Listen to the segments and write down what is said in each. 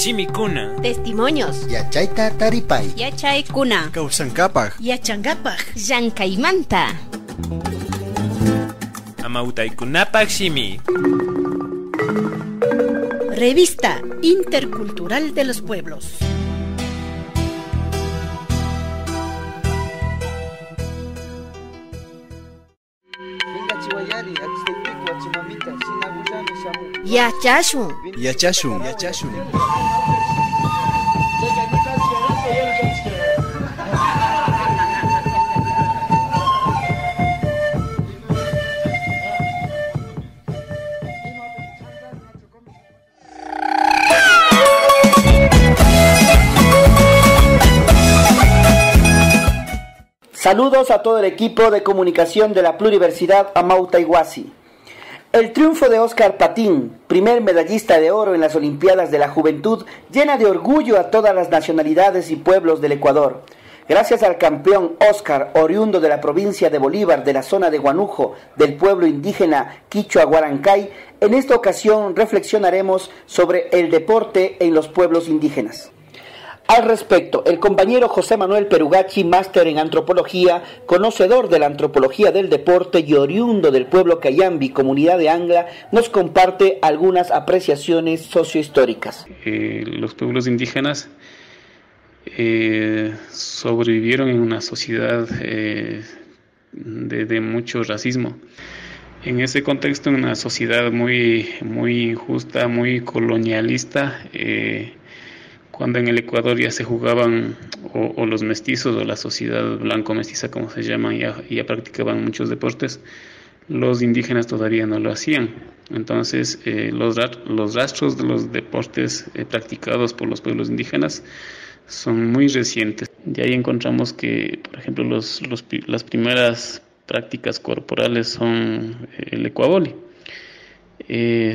Shimikuna. Testimonios. Yachayta taripay. Yachaykuna. Kawsankapaj. Yachangapaj. Llank'aymanta. Amautaykunapaj shimi. Revista Intercultural de los Pueblos. Yachashun. Yachashun. Saludos a todo el equipo de comunicación de la Pluriversidad Amauta Iguasi. El triunfo de Óscar Patín, primer medallista de oro en las Olimpiadas de la Juventud, llena de orgullo a todas las nacionalidades y pueblos del Ecuador. Gracias al campeón Óscar, oriundo de la provincia de Bolívar, de la zona de Guanujo, del pueblo indígena Quichua Guarancay, en esta ocasión reflexionaremos sobre el deporte en los pueblos indígenas. Al respecto, el compañero José Manuel Perugachi, máster en antropología, conocedor de la antropología del deporte y oriundo del pueblo Cayambi, comunidad de Angla, nos comparte algunas apreciaciones sociohistóricas. Los pueblos indígenas sobrevivieron en una sociedad de mucho racismo. En ese contexto, en una sociedad muy injusta, muy colonialista, cuando en el Ecuador ya se jugaban, o los mestizos, o la sociedad blanco-mestiza, como se llama, ya practicaban muchos deportes, los indígenas todavía no lo hacían. Entonces, los rastros de los deportes practicados por los pueblos indígenas son muy recientes. De ahí encontramos que, por ejemplo, las primeras prácticas corporales son el ecuaboli,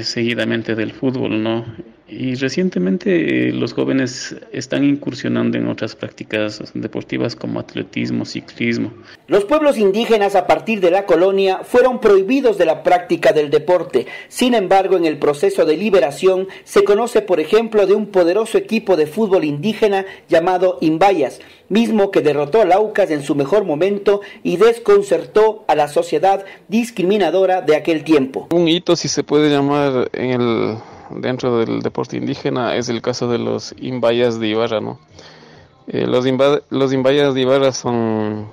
seguidamente del fútbol, ¿no? Y recientemente los jóvenes están incursionando en otras prácticas deportivas como atletismo, ciclismo. Los pueblos indígenas a partir de la colonia fueron prohibidos de la práctica del deporte. Sin embargo, en el proceso de liberación se conoce, por ejemplo, de un poderoso equipo de fútbol indígena llamado Imbayas, mismo que derrotó al Aucas en su mejor momento y desconcertó a la sociedad discriminadora de aquel tiempo. Un hito, si se puede llamar, dentro del deporte indígena es el caso de los Imbayas de Ibarra, ¿no? Los Imbayas de Ibarra son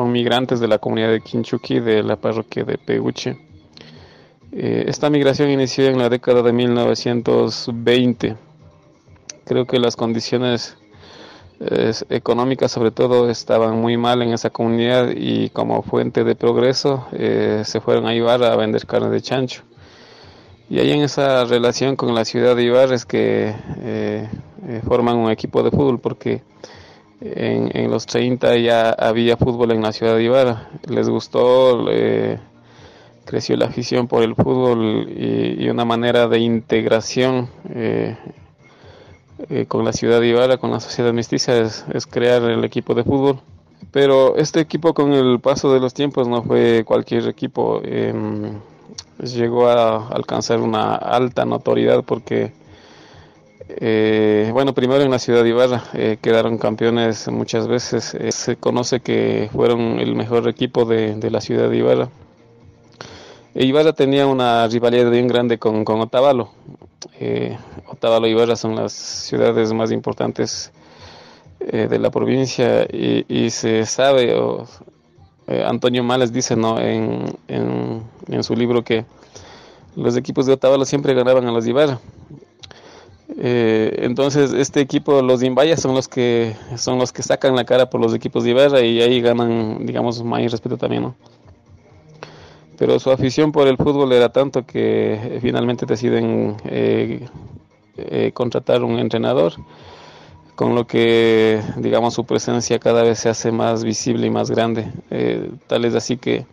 migrantes de la comunidad de Quinchuqui, de la parroquia de Peguche. Esta migración inició en la década de 1920. Creo que las condiciones económicas, sobre todo, estaban muy mal en esa comunidad, y como fuente de progreso se fueron a Ibarra a vender carne de chancho. Y ahí en esa relación con la ciudad de Ibarra es que forman un equipo de fútbol, porque en los 30 ya había fútbol en la ciudad de Ibarra. Les gustó, creció la afición por el fútbol, y una manera de integración con la ciudad de Ibarra, con la sociedad mestiza, es crear el equipo de fútbol. Pero este equipo, con el paso de los tiempos, no fue cualquier equipo. Llegó a alcanzar una alta notoriedad porque, primero en la ciudad de Ibarra quedaron campeones muchas veces. Se conoce que fueron el mejor equipo de la ciudad de Ibarra. Ibarra tenía una rivalidad bien grande con Otavalo. Otavalo y Ibarra son las ciudades más importantes de la provincia, y se sabe, Antonio Males dice, ¿no?, en su libro, que los equipos de Otavalo siempre ganaban a los de Ibarra. Entonces este equipo, los Imbayas, son los que sacan la cara por los equipos de Ibarra, y ahí ganan, digamos, mayor respeto también, ¿no? Pero su afición por el fútbol era tanto que finalmente deciden contratar un entrenador, con lo que, digamos, su presencia cada vez se hace más visible y más grande. Tal es así que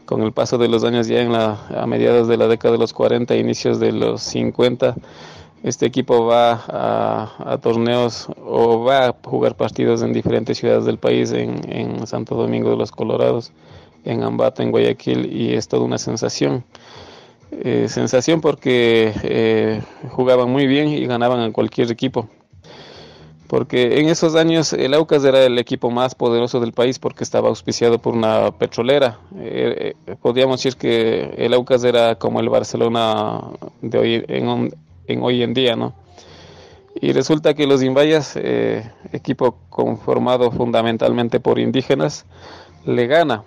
con el paso de los años, ya a mediados de la década de los 40, inicios de los 50, este equipo va a torneos, o va a jugar partidos en diferentes ciudades del país, en Santo Domingo de los Colorados, en Ambato, en Guayaquil, y es toda una sensación. sensación porque jugaban muy bien y ganaban a cualquier equipo. Porque en esos años el Aucas era el equipo más poderoso del país porque estaba auspiciado por una petrolera. Podríamos decir que el Aucas era como el Barcelona de hoy hoy en día, ¿no? Y resulta que los Imbayas, equipo conformado fundamentalmente por indígenas, le gana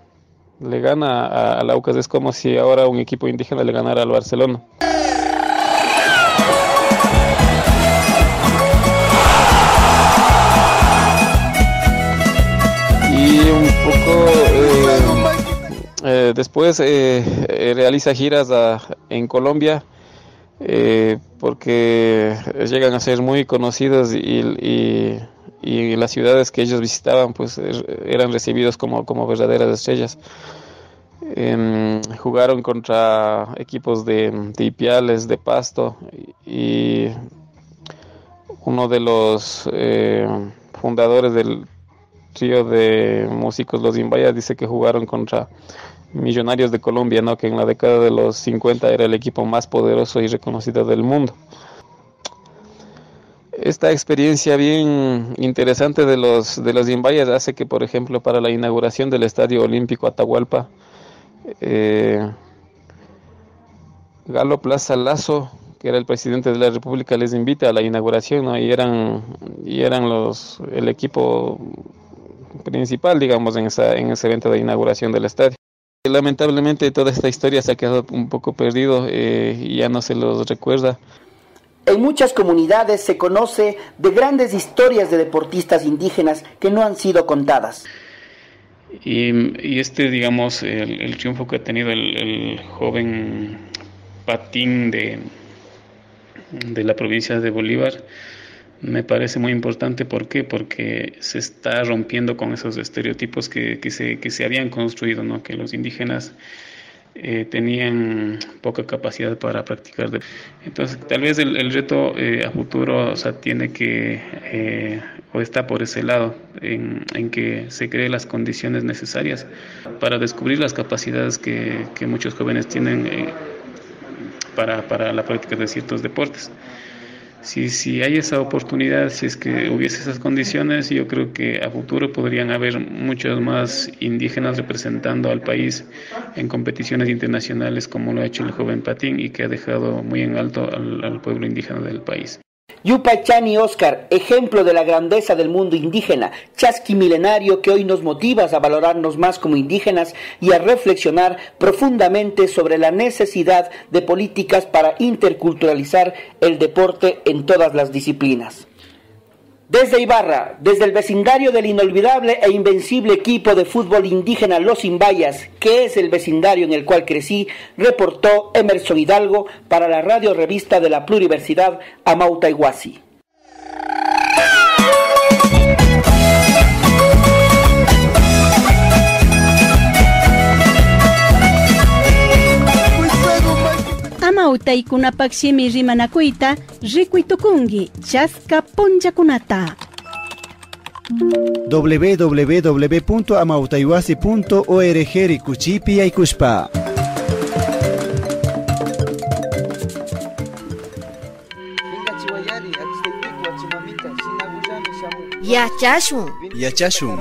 al Aucas. Es como si ahora un equipo indígena le ganara al Barcelona. Y un poco después realiza giras en Colombia porque llegan a ser muy conocidos y las ciudades que ellos visitaban pues eran recibidos como verdaderas estrellas. Jugaron contra equipos de Ipiales, de Pasto, y uno de los fundadores del trío de músicos Los Imbayas dice que jugaron contra Millonarios de Colombia, ¿no? Que en la década de los 50 era el equipo más poderoso y reconocido del mundo. Esta experiencia bien interesante de los Imbayas hace que, por ejemplo, para la inauguración del Estadio Olímpico Atahualpa, Galo Plaza Lazo, que era el presidente de la República, les invita a la inauguración, ¿no? y eran el equipo principal, digamos, en ese evento de inauguración del estadio. Lamentablemente toda esta historia se ha quedado un poco perdido y ya no se los recuerda. En muchas comunidades se conoce de grandes historias de deportistas indígenas que no han sido contadas. Y digamos, el triunfo que ha tenido el joven Patín de la provincia de Bolívar me parece muy importante. ¿Por qué? Porque se está rompiendo con esos estereotipos que se habían construido, ¿no? Que los indígenas tenían poca capacidad para practicar. Entonces, tal vez el reto a futuro, o sea, tiene que, o está por ese lado, en que se creen las condiciones necesarias para descubrir las capacidades que muchos jóvenes tienen para la práctica de ciertos deportes. Si hay esa oportunidad, si es que hubiese esas condiciones, yo creo que a futuro podrían haber muchos más indígenas representando al país en competiciones internacionales, como lo ha hecho el joven Patín y que ha dejado muy en alto al pueblo indígena del país. Yupaychani Oscar, ejemplo de la grandeza del mundo indígena, chasqui milenario que hoy nos motivas a valorarnos más como indígenas y a reflexionar profundamente sobre la necesidad de políticas para interculturalizar el deporte en todas las disciplinas. Desde Ibarra, desde el vecindario del inolvidable e invencible equipo de fútbol indígena Los Imbayas, que es el vecindario en el cual crecí, reportó Emerson Hidalgo para la radio revista de la Pluriversidad Amauta Iguasi. Amautaykunapaksimi rimanakuyta rikuytukungi chaska punllakunata. www.amautaiwasi.org rikuchipi yaykushpa. Yachashun. Yachashun.